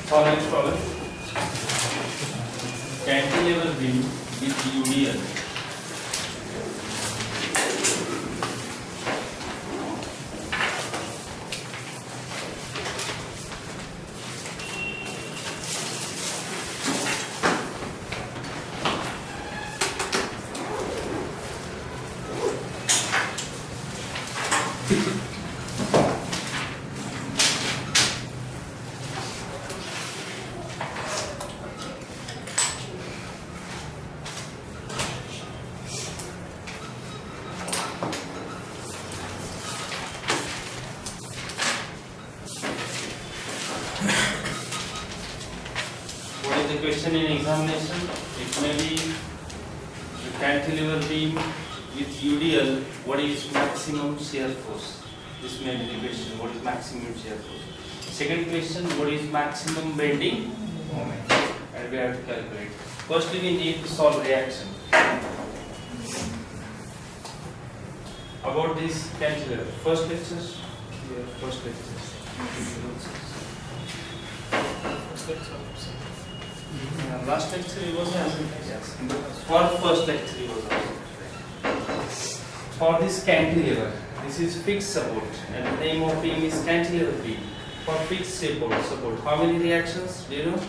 So next problem. Cantilever beam with UDL. What is the question in examination? It may be the cantilever beam with UDL. What is maximum shear force? This may be the question. What is maximum shear force? Second question. What is maximum bending moment? And we have to calculate. Firstly, we need to solve reaction. About this cantilever. First lectures. First lectures. Last lecture he was answering. Yes. For first lecture he was answering. For this cantilever, this is fixed support, and the name of beam is cantilever beam. For fixed support, how many reactions? Do you know?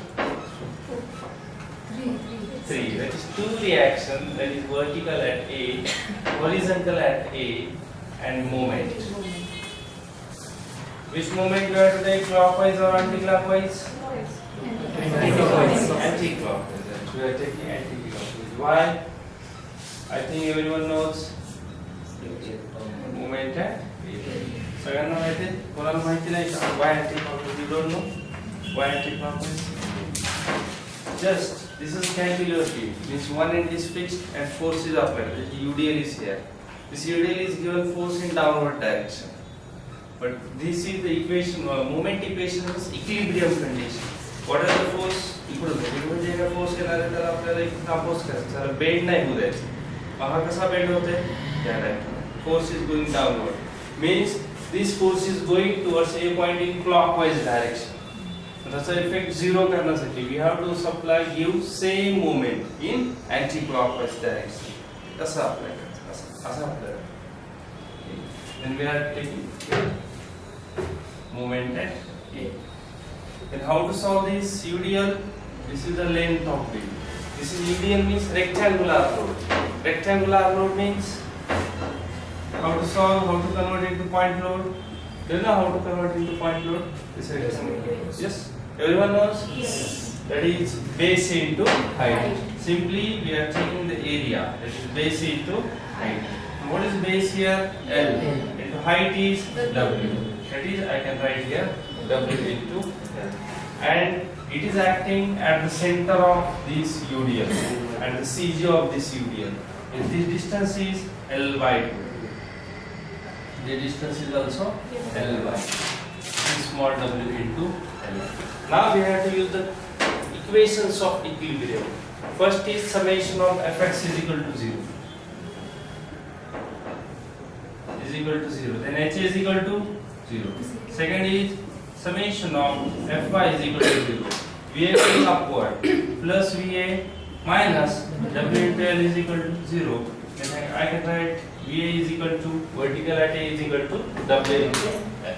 Three. That is two reactions. That is vertical at A, horizontal at A, and moment. Which moment you have to take, clockwise or anti-clockwise? Anti-clockwise. We are taking anti-clockwise. Why? I think everyone knows. Moment at second one I think. Why anti-clockwise? You don't know? Why anti-clockwise? Just this is cantilever beam. Means one end is fixed and force is applied. The UDL is here. This UDL is given force in downward direction. But this is the equation. Moment equation is equilibrium condition. What is the force? इकडून force येणार तर आपल्याला इकडून oppose करायचं त्याला bend नाही होऊ द्यायचं पहा कसा बेंड होते त्या type force is going downward means this force is going towards a point in clockwise direction त्याचा effect zero करण्यासाठी we have to supply give same moment in anti clockwise direction कसा अप्लाय करायचं असा apply then we are taking moment at A. Then how to solve this UDL? This is the length of beam. This is UDL means rectangular load. Rectangular load means how to solve, how to convert it to point load. Do you know how to convert into point load? This is yes. Everyone knows. Yes. That is base into height. Simply we are taking the area. That is base into height. And what is base here? L. Into height is W. That is I can write here W into L. And it is acting at the center of this UDL and the CG of this UDL. And this distance is L by 2. The distance is also L by 2. Small w into L. Now we have to use the equations of equilibrium. First is summation of Fx is equal to 0. Is equal to 0. Then H is equal to 0. Second is summation of Fy is equal to 0. Va is upward plus Va minus W into L is equal to 0. Then I can write Va is equal to vertical at A is equal to W into L.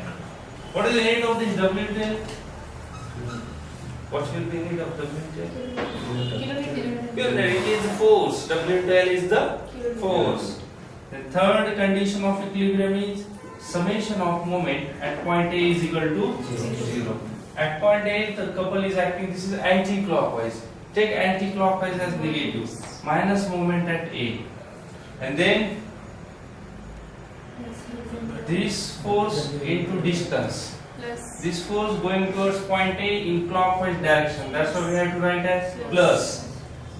What is the need of this W into L? What will be need of W into L? It is the force. W into L is the force. The third condition of equilibrium is summation of moment at point A is equal to 0. At point A, the couple is acting. This is anti-clockwise. Take anti-clockwise as negative. Minus moment at A, and then this force into distance. This force going towards point A in clockwise direction. That's why we have to write as plus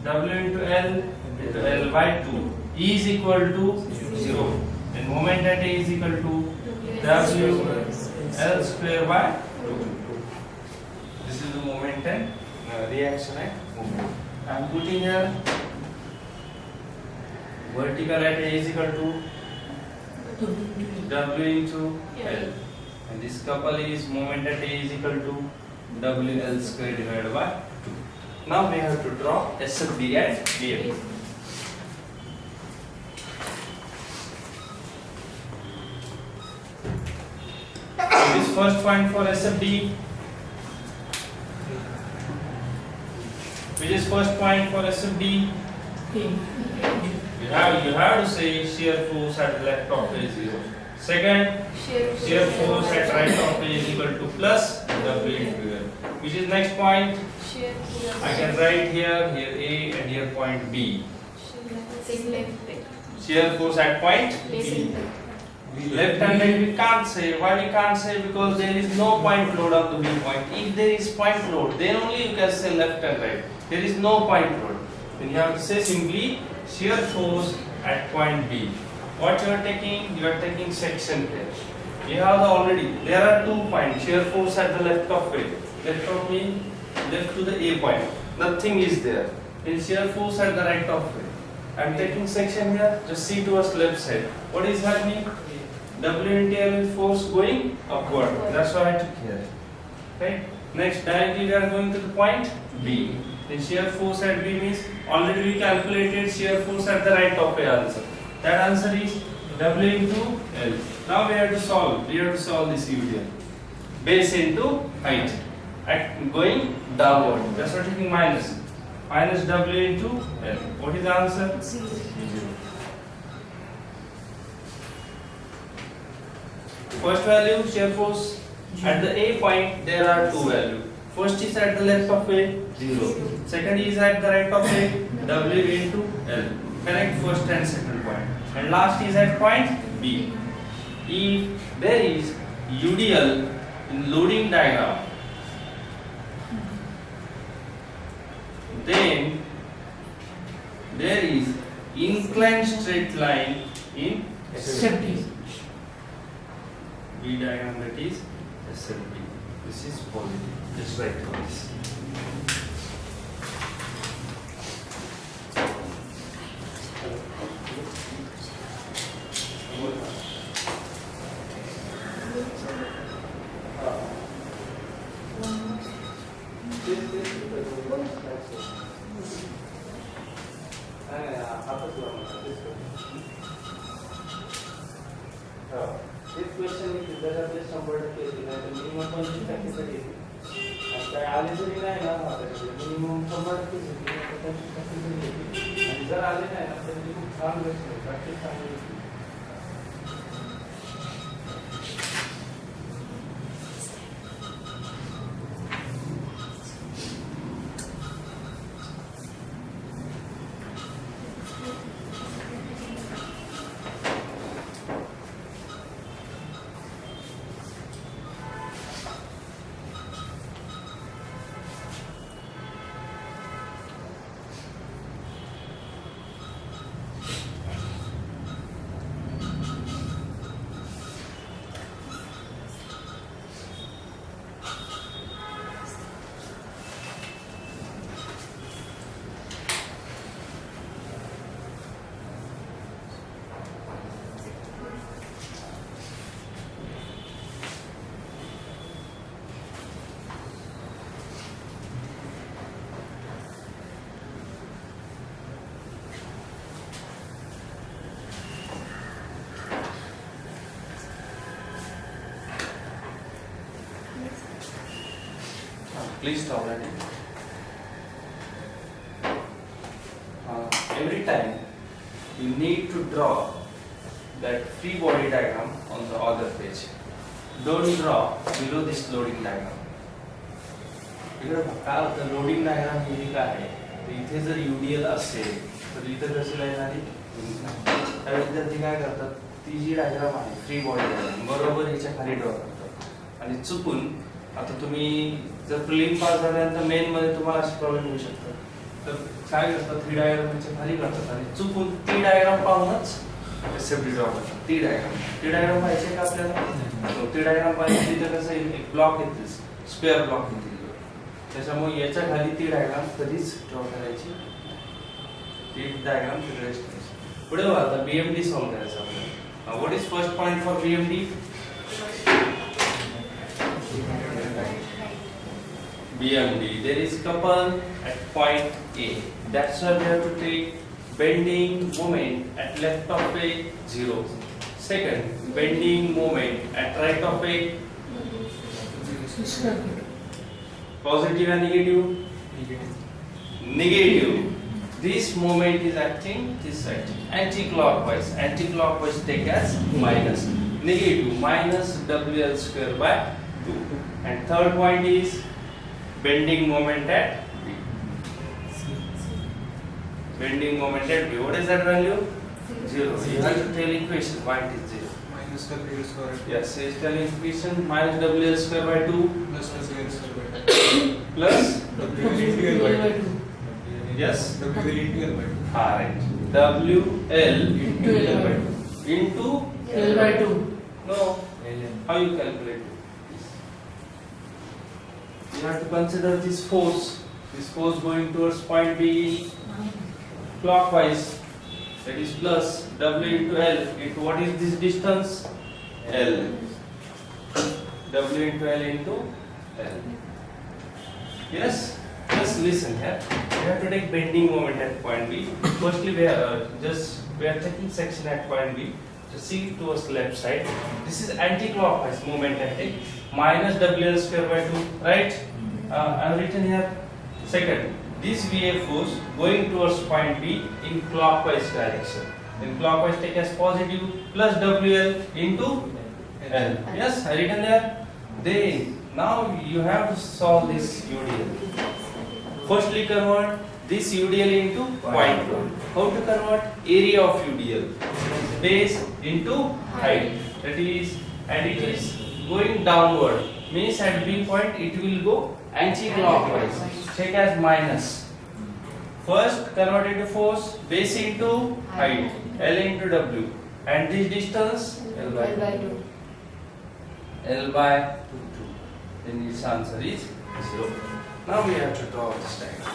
W into L into L by 2 is equal to 0. And moment at A is equal to W L square by 2. This is the moment and reaction at moment. I am putting here vertical at A is equal to W into L. and this couple is moment at A is equal to WL square divided by 2. Now we have to draw SFB and BFD. This first point for SFD, which is first point for SFD, you have to say shear force at left of A is 0. Second, shear force at right of A is equal to plus W into L. Which is next point? I can write here A and here point B. Shear force at point B. Left and right we can't say. Why we can't say? Because there is no point load on the B point. If there is point load, then only you can say left and right. There is no point load. Then you have to say simply shear force at point B. What you are taking? You are taking section here. You have already. There are 2 points. Shear force at the left of A. Left of me, left to the A point. Nothing is there. Then shear force at the right of A. I am taking section here. Just see towards left side. What is happening? W into L is force going upward. That's why I took here. Okay. Next, directly we are going to the point B. The shear force at B means already we calculated shear force at the right of A also. That answer is W into L. Now we have to solve. We have to solve this UDL. Base into height. At going downward. That's why taking minus. Minus W into L. What is the answer? 0. First value, shear force at the A point, there are 2 values. First is at the left of A, 0. Second is at the right of A, W into L. Connect first and second point. And last is at point B. If there is UDL in loading diagram, then there is inclined straight line in SFB. B diagram, that is SFB. This is positive. Just write down this. This question is जरा पे 100% येते नाही तर minimum 25% तरी येते. आणि काय आले जरी नाही ना आपल्याकडे मिनिमम 100% येते 25% तरी येते. आणि जर आले नाही ना तर खूप छान गोष्ट आहे. प्रॅक्टिस चांगली होती. Please stop writing. Every time you need to draw that free body diagram on the other page. Don't draw below this loading diagram. इकडे काय होतं लोडिंग डायग्राम ही काय आहे तर इथे जर UDL असेल तर इथे कशी लाईन आली त्या विद्यार्थी काय करतात ती जी डायग्राम आहे फ्री बॉडी डायग्राम बरोबर याच्या खाली ड्रॉ करतात आणि चुकून आता तुम्ही जर प्रिलिम पास झाल्यानंतर मेन मध्ये तुम्हाला असे प्रॉब्लेम येऊ शकतात तर काय करतात ती डायग्रामच्या खाली करतात आणि चुकून ती डायग्राम पाहूनच SFD ड्रॉ करतात ती डायग्राम पाहिजे का आपल्याला ती डायग्राम पाहिजे तिथे कसं एक ब्लॉक येते स्क्वेअर ब्लॉक येते त्याच्यामुळे याच्या खाली ती डायग्राम कधीच ड्रॉ करायची ती डायग्राम तिकडे करायची पुढे आता BMD सॉल्व करायचं आपल्याला what is first point for BMD BMD. There is couple at point A. That's why we have to take bending moment at left of A 0. Second, bending moment at right of A positive and negative. Negative. This moment is acting this side. Anti-clockwise. Anti-clockwise take as minus. Negative minus WL square by 2. And third point is bending moment at B. Bending moment at B. What is that value? 0. You have to tell equation why it is 0. Minus WL square. Yes, is telling equation minus WL square by 2 Plus WL square by 2. plus WL into L by 2. yes. WL into L by 2. Right. WL Into L by 2. into L by 2. no. How you calculate it? You have to consider this force. This force going towards point B clockwise. That is plus W into L into what is this distance? L. W into L into L. Yes? Just listen here. We have to take bending moment at point B. Firstly, we are taking section at point B. So see towards left side. This is anti-clockwise moment I take minus WL square by 2, right? I have written here. Second, this VA force going towards point B in clockwise direction. In clockwise take as positive plus WL into L. Yes, I written there. Then now you have to solve this UDL. Firstly, convert this UDL into point 1. How to convert? Area of UDL. Base into height. That is, and it is going downward. Means at B point it will go anti-clockwise. Check as minus. First convert into force, base into height, L into W. And this distance? L by 2. L by 2. Then its answer is 0. Now we have to draw this diagram.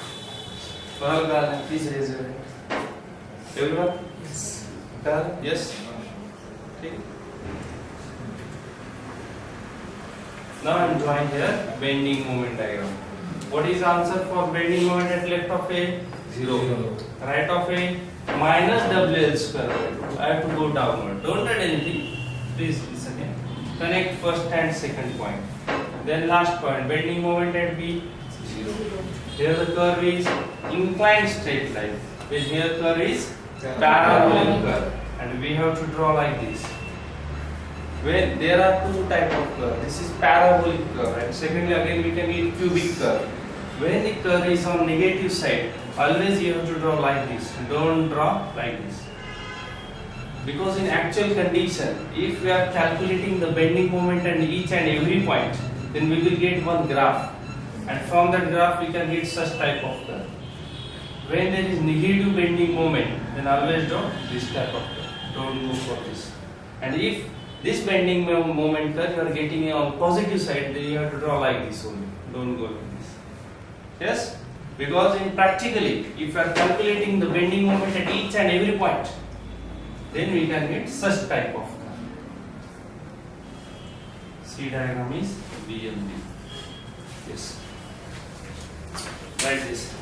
Well, please raise your hand. Everyone? Yes. Yes? Okay. Now I am drawing here bending moment diagram. What is the answer for bending moment at left of A? 0. Right of A? Minus WL square. I have to go downward. Don't write anything. Please listen here. Connect first and second point. Then last point. Bending moment at B? 0. Here the curve is inclined straight line. Then here curve is parabolic curve. And we have to draw like this. When there are two type of curve. This is parabolic curve and secondly again we can get cubic curve. When the curve is on negative side, always you have to draw like this. Don't draw like this. Because in actual condition, if we are calculating the bending moment at each and every point, then we will get one graph. And from that graph we can get such type of curve. When there is negative bending moment, then always draw this type of curve. Don't go for this. And if this bending moment curve you are getting it on positive side, then you have to draw like this only. Don't go like this. Yes? Because in practically, if you are calculating the bending moment at each and every point, then we can get such type of curve. C diagram is BMD. Yes. Write this.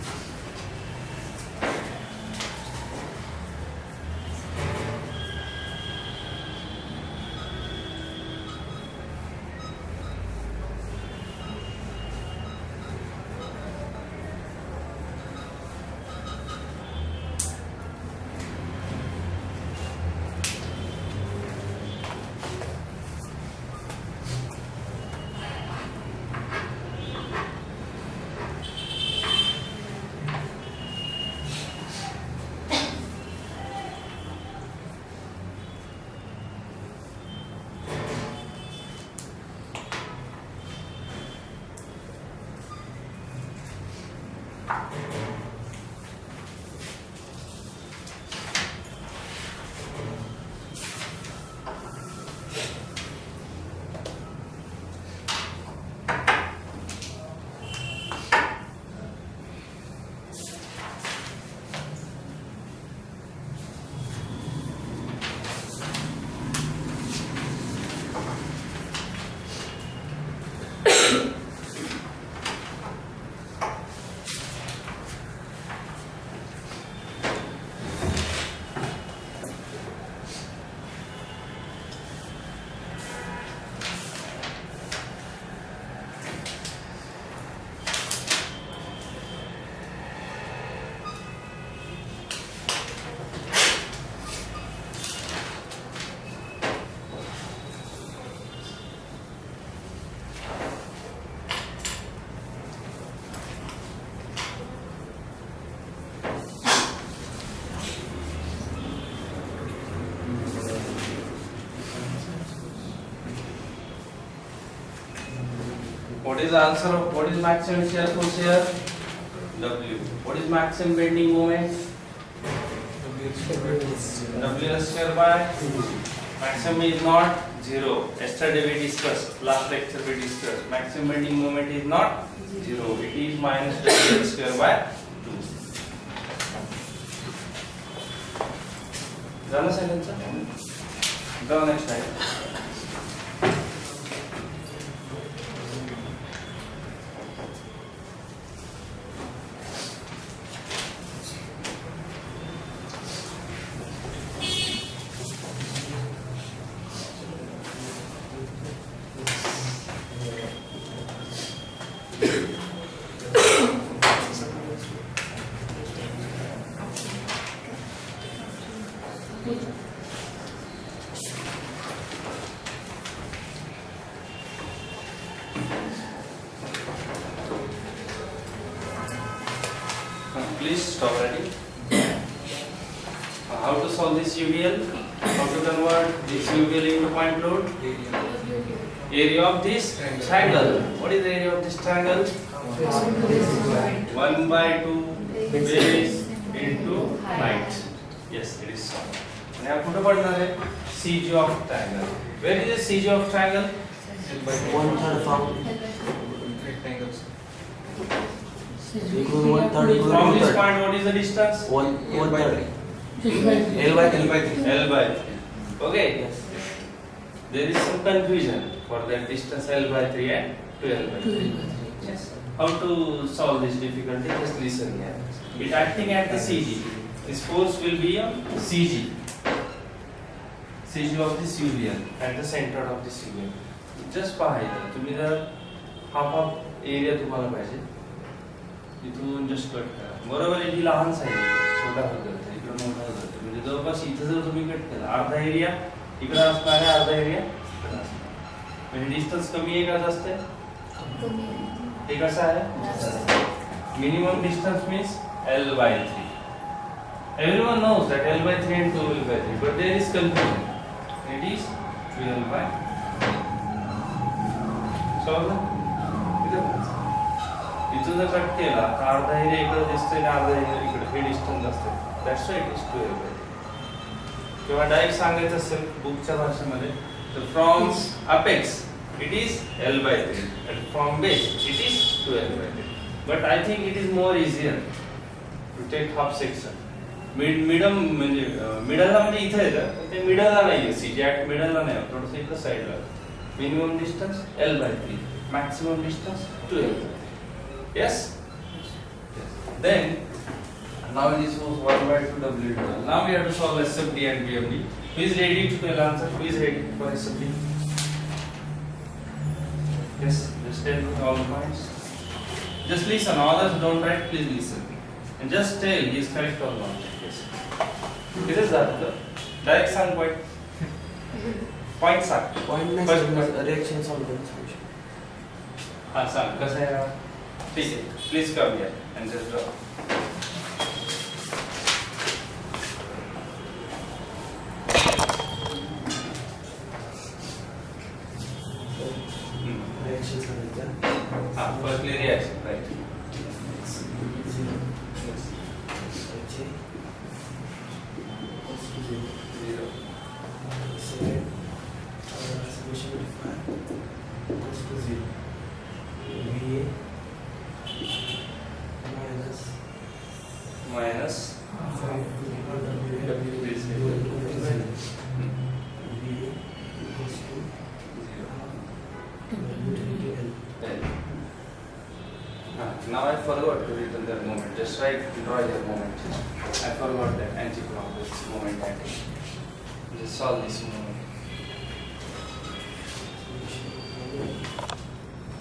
What is the answer of what is maximum shear force here? W. What is maximum bending moment? WL square by 2. WL square by maximum is not 0. Yesterday we discussed, last lecture we discussed. Maximum bending moment is not 0. It is minus WL square by 2. Done sentence? Go next slide. Please stop writing. How to solve this UVL? How to convert this UVL into point load? Area of this triangle. What is the area of this triangle? 1 by 2 base into height. Yes, it is solved. Now put up another CG of triangle. Where is the CG of triangle? L by 2. 1/3 from Rectangles. equal 1/3 equal From to this 1/3. point, what is the distance? One L by 1/3. 3. L by L 3. by 3. L by 3. Okay. Yes. There is some confusion for that distance L by 3 and 2L by 3. Yes. How to solve this difficulty? Just listen here. It acting at the CG. This force will be on CG. CG of this UVL at the center of this UVL. Just पाहायचं तुम्ही जर half area तुम्हाला पाहिजे इथून just cut करा बरोबर आहे ही लहान साईज आहे छोटा होतं इकडे मोठा होतं म्हणजे जवळपास इथं जर तुम्ही कट केला अर्धा एरिया इकडे असणार आहे अर्धा एरिया इकडे असणार म्हणजे डिस्टन्स कमी आहे का जास्त आहे हे कसं आहे minimum distance means L by 3. Everyone knows that L by 3 and 2L by 3, but there is confusion. It is 2L by 3. समजलं? इथं जर कट केला तर अर्धा एरिया इकडे दिसतोय आणि अर्धा एरिया इकडे हे डिस्टन्स असते that's why it is 2L by 3. किंवा डायरेक्ट सांगायचं असेल बुकच्या भाषेमध्ये तर from apex it is L by 3 and from base it is 2L by 3. But I think it is more easier to take half section. Middle म्हणजे मिडलला म्हणजे इथे येतं पण ते मिडलला नाहीये सीजी ॲट मिडलला नाही थोडंसं इकडे साईडला minimum distance L by 3 maximum distance 2L by 3. Yes? Then now this was 1 by 2 W12. Now we have to solve SFD and BMD. Who is ready to tell answer? Who is ready for SFD? Yes, just tell me all the points. Just listen, others don't write, please listen. And just tell he is correct or not. Yes. This is that. Direct sang point. Point sang. Point First next point. reaction solve solution. हाँ sang. कसं आहे? ठीक आहे. Please come here and just draw. Reaction solution. हाँ, firstly reaction, right? 0. Yes. H equals to 0. 0. Second, solution modifier equals to 0. VA minus Minus 5 W is 0. VA equals to 0. L. Now I forgot to written their moment. Just write, draw their moment. I forgot that anti-clockwise moment acting. Just solve this moment.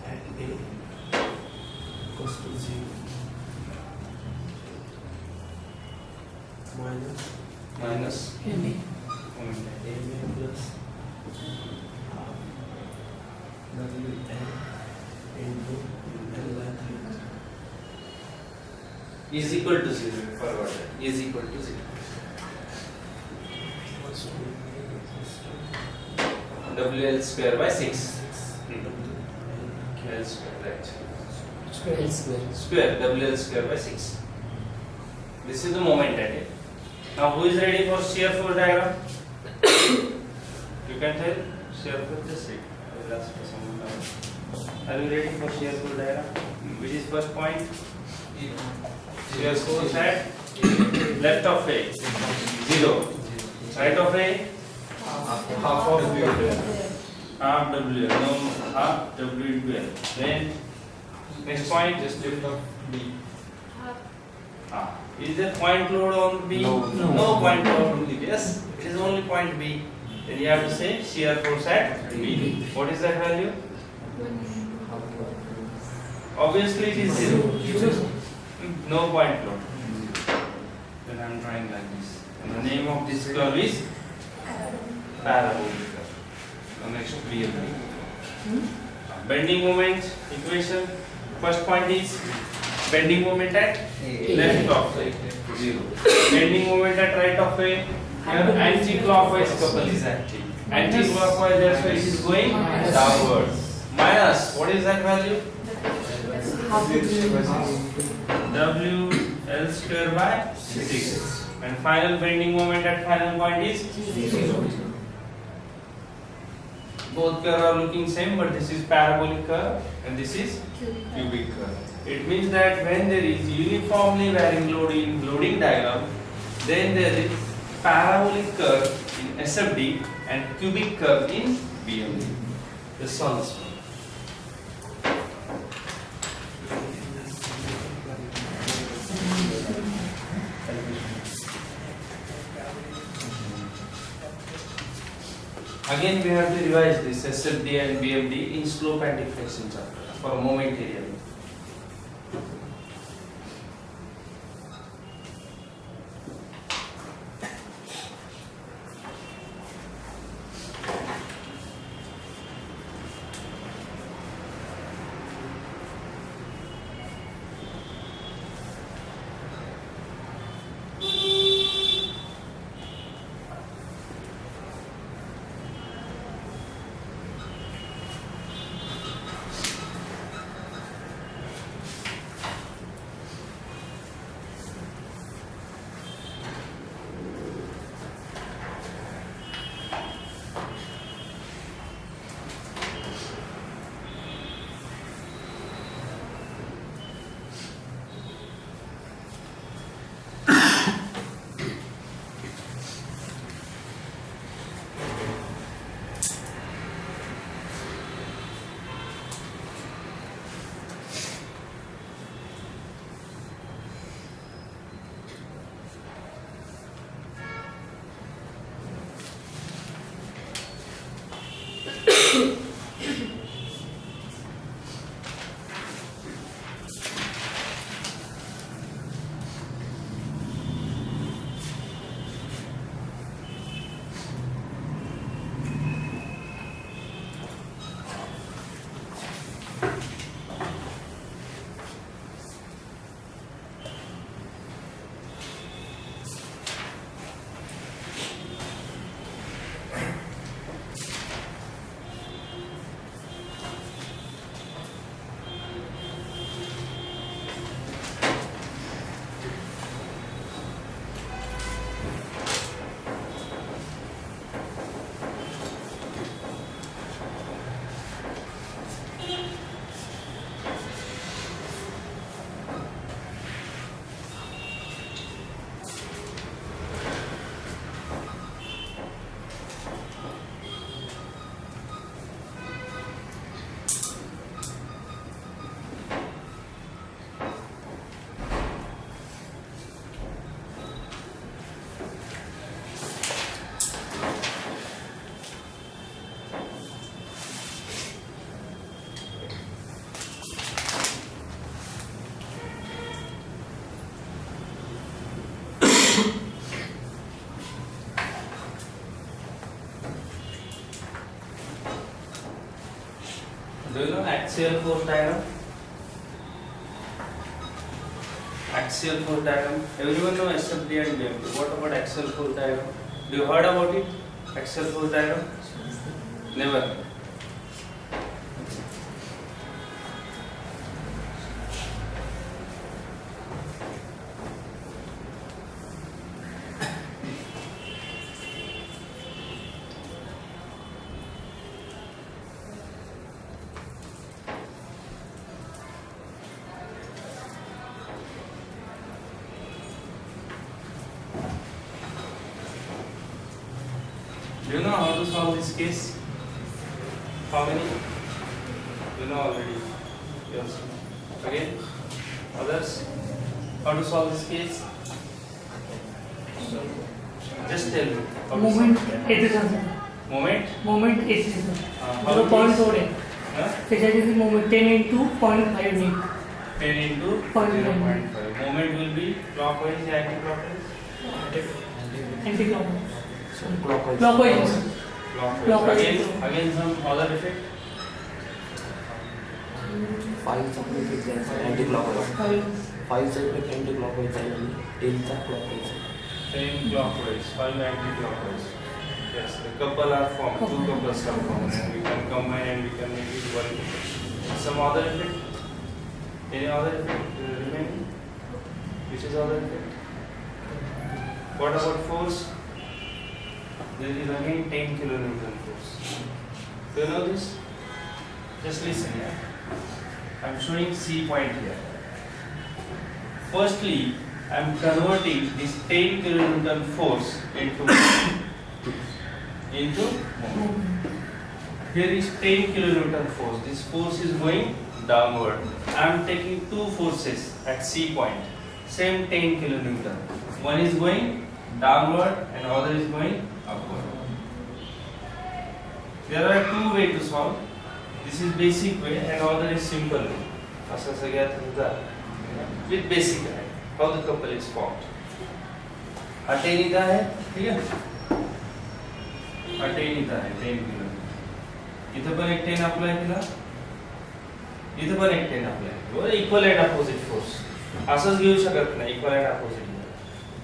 At A equals to 0 minus Minus MA. moment acting. MA plus half WL into L by 3. Is equal to 0. Forgot that. Is equal to 0. What's to WL square by 6. 6 Hmm. L L square, right? L square. Square, WL square by 6. This is the moment at it. Now who is ready for shear force diagram? You can tell shear force, just read. I will ask for someone now. Are you ready for shear force diagram? Which is first point? Shear force at left of A, 0. Right of A, Half of W. half W, no, half W into L. Then next point, Just lift of B. Is there point load on B? No. No point load on B. Yes, it is only point B. Then you have to say shear force at B. What is that value? Obviously it is 0. No point load. Then I am drawing like this. And the name of this curve is parabolic curve. The next BLD. Bending moment equation. First point is bending moment at left of A, 0. Bending moment at right of A. Here anti-clockwise couple is active. Anti-clockwise, that's why it is going downwards. Minus, what is that value? W L square by 6. And final bending moment at final point is 0. Both curves are looking same, but this is parabolic curve and this is cubic curve. It means that when there is uniformly varying load in loading diagram, then there is parabolic curve in SFD and cubic curve in BMD. Let's solve this one. Again, we have to revise this SFD and BMD in slope and deflection chapter for a moment area. Do you know axial force diagram? Axial force diagram. Everyone know SFD and BMD. What about axial force diagram? Do you heard about it? Axial force diagram? Never. to solve this case? How many? You know already. Yes. Again? Others? How to solve this case? Just tell me. How to Moment solve. AC sir. Moment? Moment AC sir. How So it point is? four है. Huh? That is moment 10 into 0.5 mean. 10 into 0.5. Moment will be clockwise or anti-clockwise? Anti-clockwise. So clockwise. Clockwise. Clockwise. Again some other effect. 5 सबने fix है anti-clockwise. 5 से पे anti-clockwise जाएगी. 10 तक clockwise. 10 clockwise, 5 anti-clockwise. Yes, the couple are formed, two couples are formed, and we can combine and we can make it one. Some other effect? Any other effect remaining? Which is other effect? What about force? There is again 10 kilonewton force. Do you know this? Just listen here. I am showing C point here. Firstly, I am converting this 10 kilonewton force into moment. Here is 10 kilonewton force. This force is going downward. I am taking two forces at C point. Same 10 kilonewton. One is going downward and other is going upward. There are two ways to solve. This is basic way and other is simple way. With basic way. How the couple is formed. Attain इधर है, ठीक है? Attain इधर है 10 kilometre. इधर पण एक 10 apply केला. इधं पण एक 10 अप्लाय केला. Equal and opposite force. असंच घेऊ शकत नाही equal and opposite.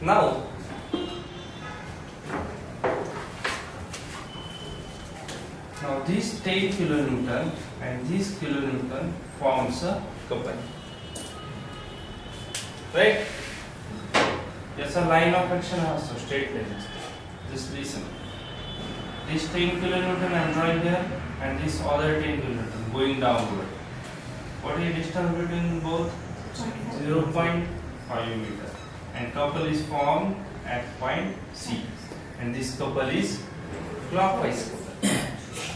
Now this 10 kilonewton and this kilonewton forms a couple. Right? Yes, a line of action also straight line. Just listen. This 10 kilonewton I am drawing here and this other 10 kilonewton going downward. What is the distance between both? 0.5 meter. And couple is formed at point C. And this couple is clockwise couple.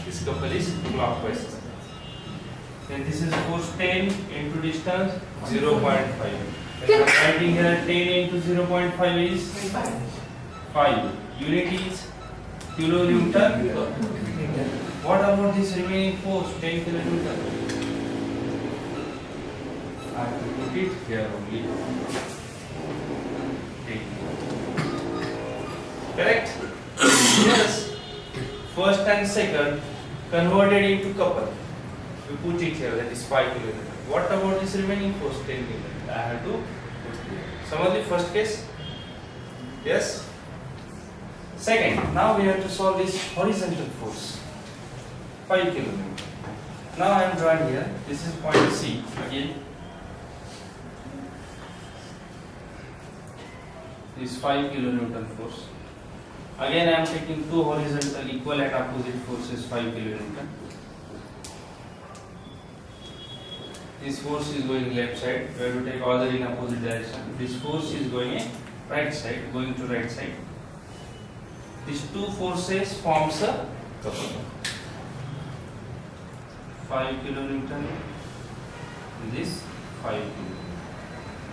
This couple is clockwise. Then this is force 10 into distance 0.5. Then I'm writing here 10 into 0.5 is 5. Unit is kilonewton. What about this remaining force 10 kilonewton? I have to put it here only. 10. Correct? Yes. First and second converted into couple. We put it here, that is 5 kilonewton. What about this remaining force 10 kilonewton? I have to put here. Some of the first case? Yes? Second, now we have to solve this horizontal force 5 kilonewton. Now I am drawing here, this is point C again. This 5 kilonewton force. Again I am taking two horizontal equal and opposite forces 5 kilonewton. This force is going left side, we have to take other in opposite direction. This force is going in right side, going to right side. These two forces forms a couple. 5 kilonewton, this 5 kilonewton.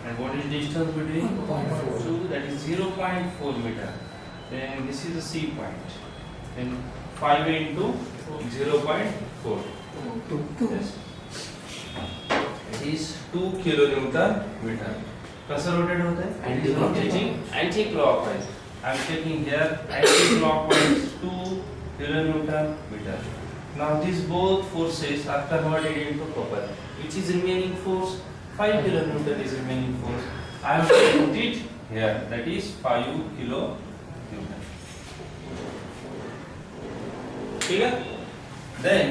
And what is distance between? 0.4. Two, that is 0.4 meter. Then this is the C point. Then 5 into 0.4. Yes. It is 2 kilonewton meter. कैसा rotate होता है? Anti-clockwise. I am taking here anti-clockwise 2 kilonewton meter. Now these both forces are converted into couple. Which is remaining force? 5 kilonewton is remaining force. I have to put it here. That is 5 kilonewton. Clear? Then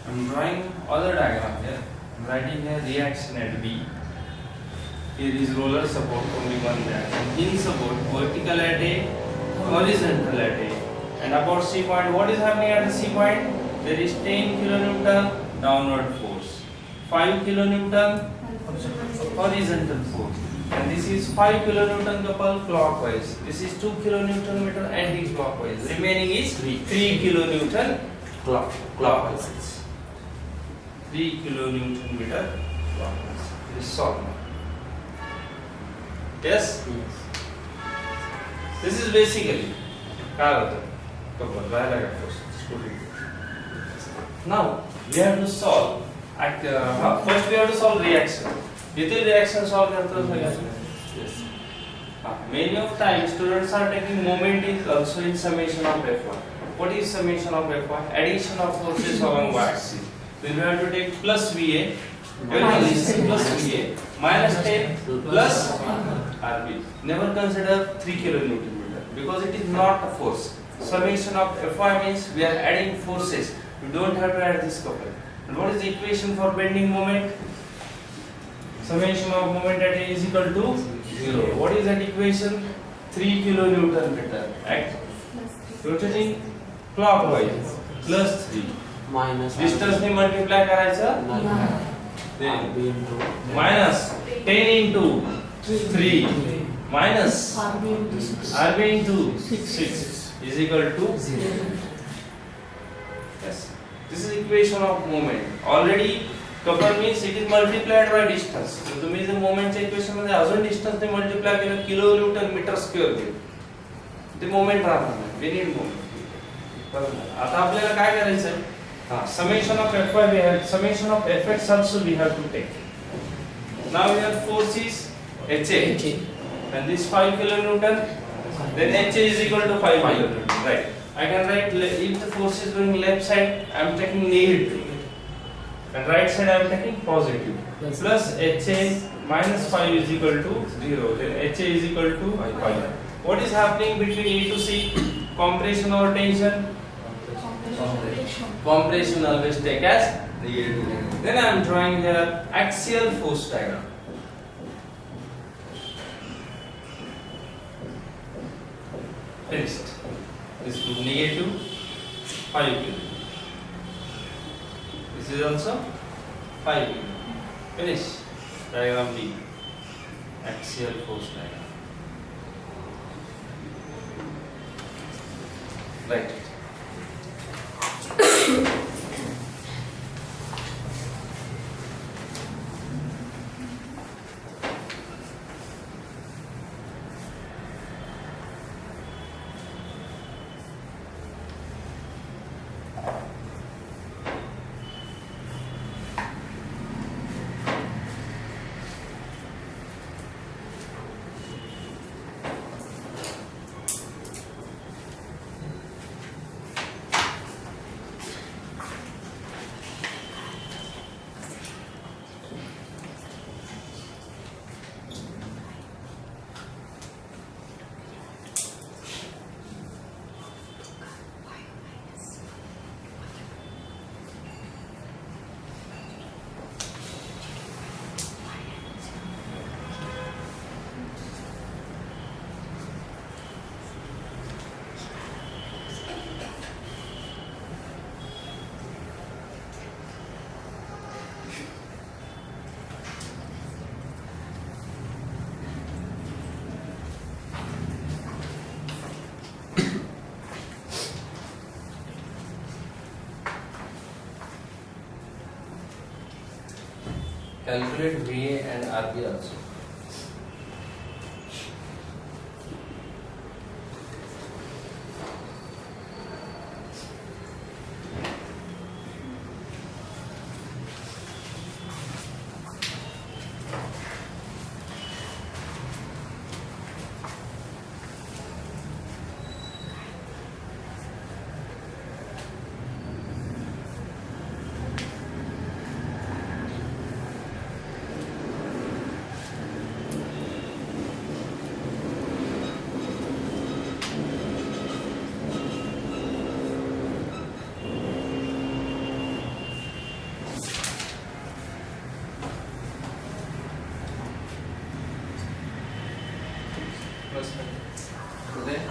I am drawing other diagram here. I am writing here reaction at B. Here is roller support, only one reaction. In support, vertical at A, horizontal at A. And about C point, what is happening at the C point? There is 10 kilonewton downward force, 5 kilonewton horizontal force. and this is 5 kilonewton couple clockwise. This is 2 kilonewton meter anti-clockwise. Remaining is 3 kilonewton clockwise. 3 kilonewton meter clockwise. This is solved now. Yes? This is basically काय होतं couple राहिला का now we have to solve first we have to solve reaction. Detail reaction solve करतो सगळ्यांना. Yes. Many of times students are taking moment is also in summation of F1. What is summation of F1? Addition of forces along y-axis. Then we have to take plus VA, plus VA, minus 10 plus RB. Never consider 3 kilonewton meter because it is not a force. Summation of Fy means we are adding forces. We don't have to add this couple. And what is the equation for bending moment? Summation of moment at A is equal to 0. What is that equation? 3 kilonewton meter. Act rotating clockwise plus 3. minus Distance ने multiply करायचं. Then minus 10 into 3 minus RB into 6 is equal to 0. Yes. This is equation of moment. Already couple means it is multiplied by distance. So तुम्ही जर moment च्या equation मध्ये अजून distance ने multiply केलं kilonewton meter square घेऊ. ते moment राहणार नाही. We need moment. आता आपल्याला काय करायचं आहे? Summation of Fy we have, summation of Fx also we have to take. Now we have forces HA and this 5 kilonewton. Then HA is equal to 5 kilonewton. Right. I can write if the force is going left side, I am taking negative, and right side I am taking positive. Plus HA minus 5 is equal to 0. Then HA is equal to 5. What is happening between A to C? Compression or tension? Compression always take as negative. Then I am drawing here axial force diagram. Finished. This is negative 5 kilo. This is also 5 kilo. Finish. Diagram B. Axial force diagram. Right. Calculate VA and RB also. Right.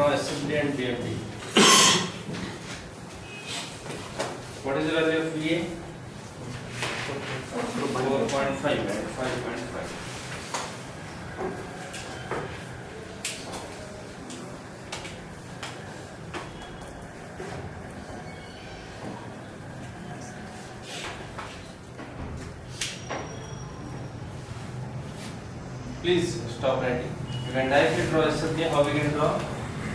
draw SFD and BMD. What is the value of VA? 4.5 and 5.5. Please stop writing. You can directly draw SFD. How we can draw?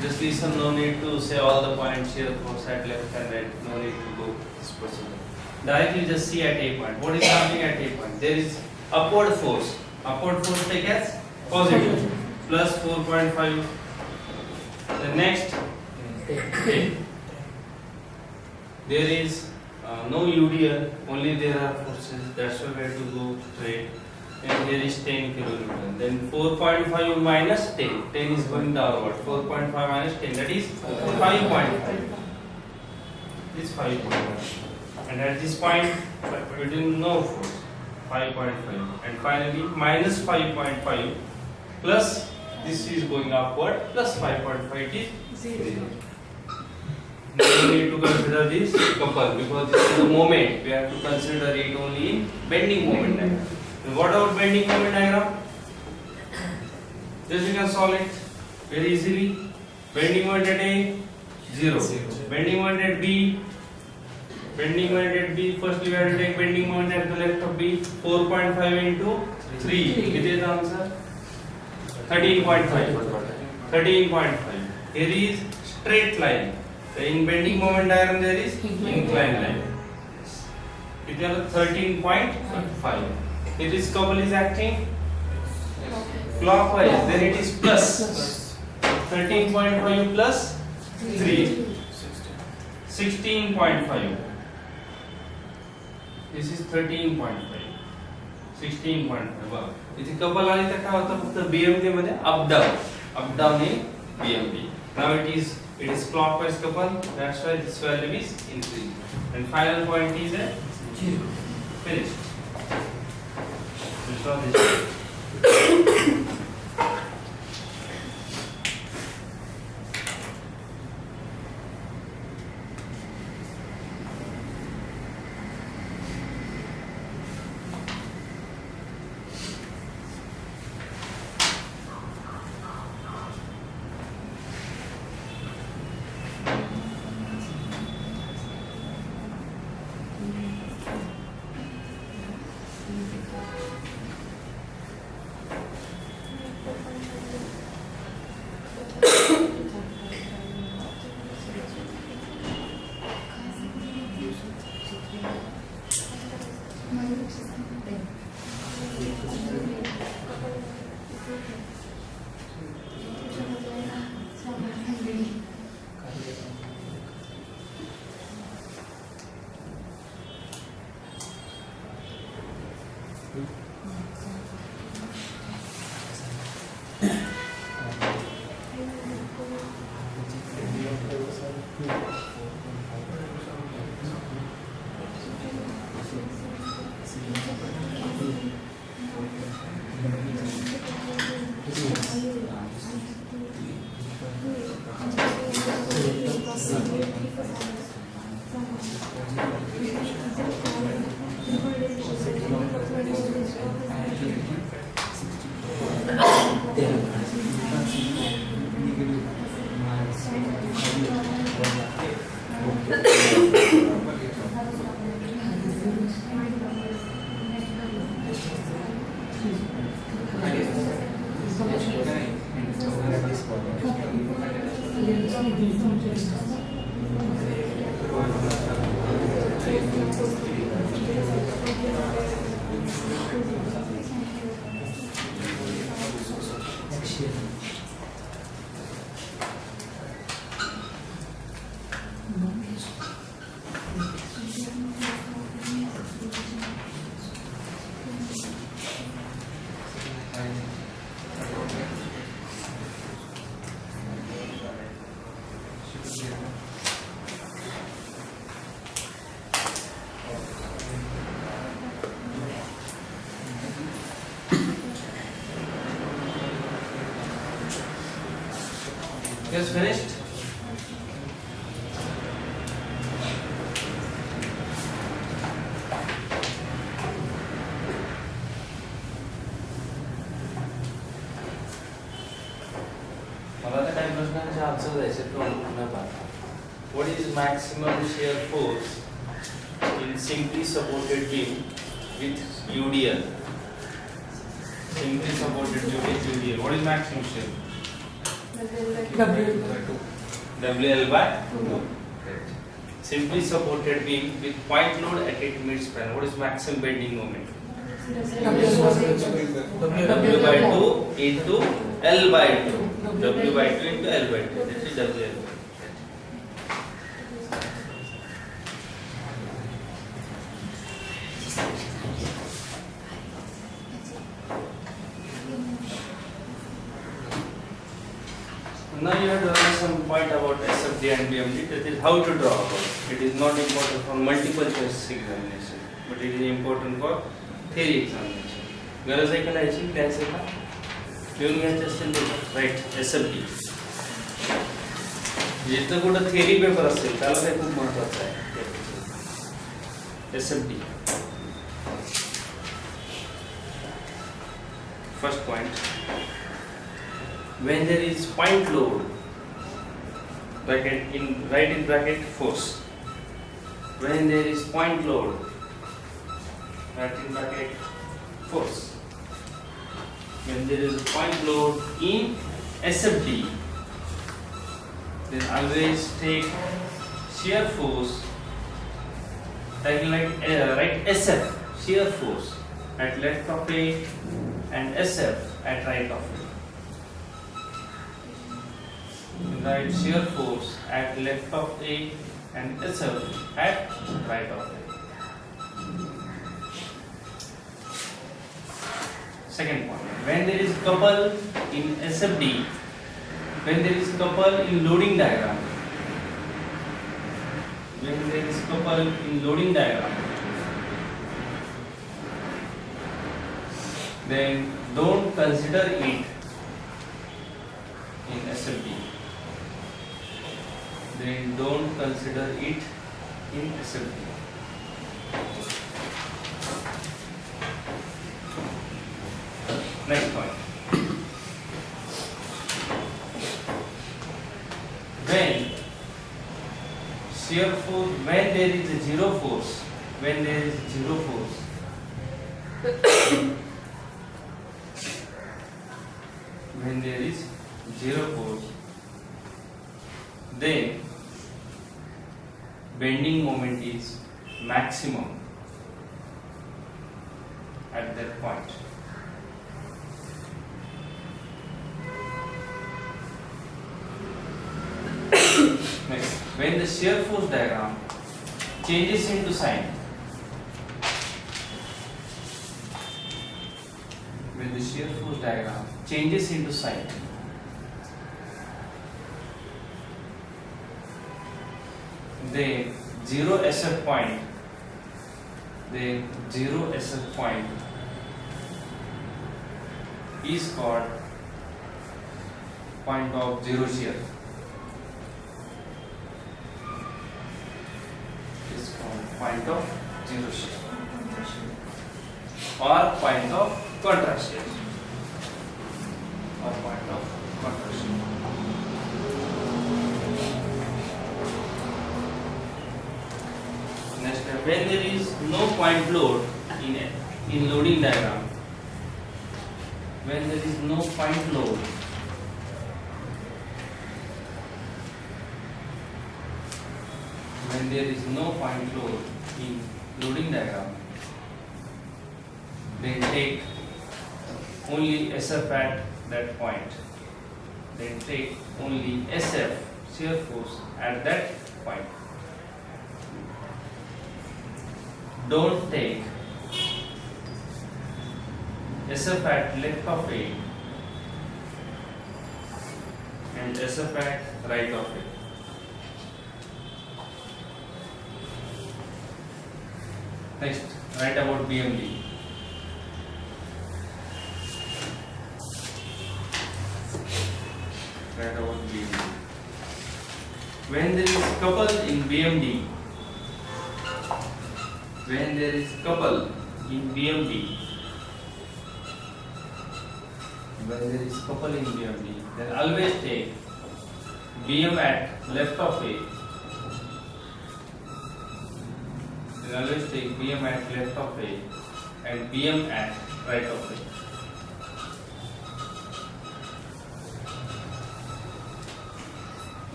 Just listen, no need to say all the points here, force at left and right, no need to go this procedure. Directly just see at A point. What is happening at A point? There is upward force. Upward force take as positive. Plus 4.5. The next, A. There is no UDL, only there are forces. That's why we have to go straight. And there is 10 kilonewton. Then 4.5 minus 10. 10 is going downward. 4.5 minus 10. That is 5.5. This 5.5. And at this point, between no force. 5.5. And finally, minus 5.5 plus this is going upward plus 5.5 is 0. Now we need to consider this couple because this is the moment. We have to consider it only in bending moment diagram. What about bending moment diagram? Just you can solve it very easily. Bending moment at A, 0. Bending moment at B. Bending moment at B. First we have to take bending moment at the left of B. 4.5 into 3. It is the answer. 13.5. 13.5. Here is straight line. In bending moment diagram there is inclined line. It is 13.5. If this couple is acting clockwise, then it is plus 13.5 plus 3, 16.5. This is 13.5, 16.5. wow. इथे couple आले तर काय होतं फक्त BMP मध्ये up down in BMP. Now it is clockwise couple. That's why this value is increasing. And final point is 0. Finished. This one is Just finished? मला तर काही प्रश्नांचे आन्सर द्यायचे What is maximum shear force in simply supported beam with UDL? Simply supported beam with UDL. What is maximum shear? WL by 2. Simply supported beam with point load at its midspan. What is maximum bending moment? W by 2 into L by 2. W by 2 into L by 2. That is WL. Now you have to learn some point about SFD and BMD. That is how to draw. It is not important for multiple choice examination, but it is important for theory examination. गरज आहे का लिहायची लिहायचं का लिहून घ्यायचं असेल तर राईट SFD. जिथं कुठं theory पेपर असेल त्याला ते खूप महत्त्वाचं आहे. SFD. First point. When there is point load, bracket in right in bracket force. When there is point load, right in bracket force. When there is a point load in SFD, then always take shear force. Write SF shear force at left of A and SF at right of A. Write shear force at left of A and SF at right of A. Second point, when there is couple in SFD, when there is couple in loading diagram, when there is couple in loading diagram, then don't consider it in SFD. Then don't consider it in SFD. Next point. When shear force, when there is a zero force, when there is zero force, when there is zero force, then bending moment is maximum at that point. Next, when the shear force diagram changes into sign, when the shear force diagram changes into sign, then zero SF point, is called point of zero shear. Is called point of zero shear or point of contrast shear or point of contrast shear. Next, when there is no point load in loading diagram, when there is no point load, when there is no point load in loading diagram, then take only SF at that point. Then take only SF shear force at that point. Don't take SF at left of A and SF at right of A. Next, write about BMD. Write about BMD. when there is couple in BMD, when there is couple in BMD, when there is couple in BMD, then always take BM at left of A. Then always take BM at left of A and BM at right of A.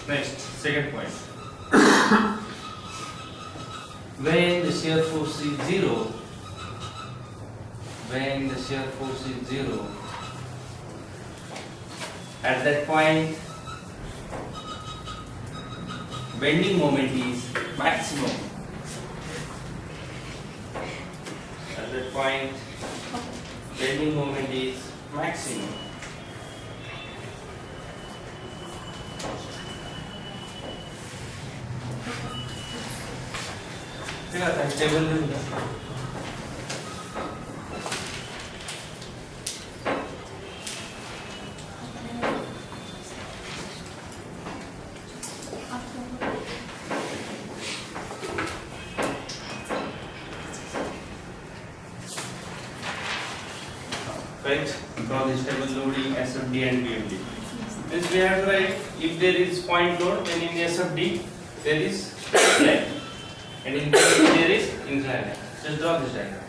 Next, second point. When the shear force is zero, when the shear force is zero, at that point, bending moment is maximum. At that point, bending moment is maximum. Table right, draw this table loading SFD and BMD. This we have to write if there is point load, then in SFD there is line, and in BMD there is inclined line. Just draw this diagram.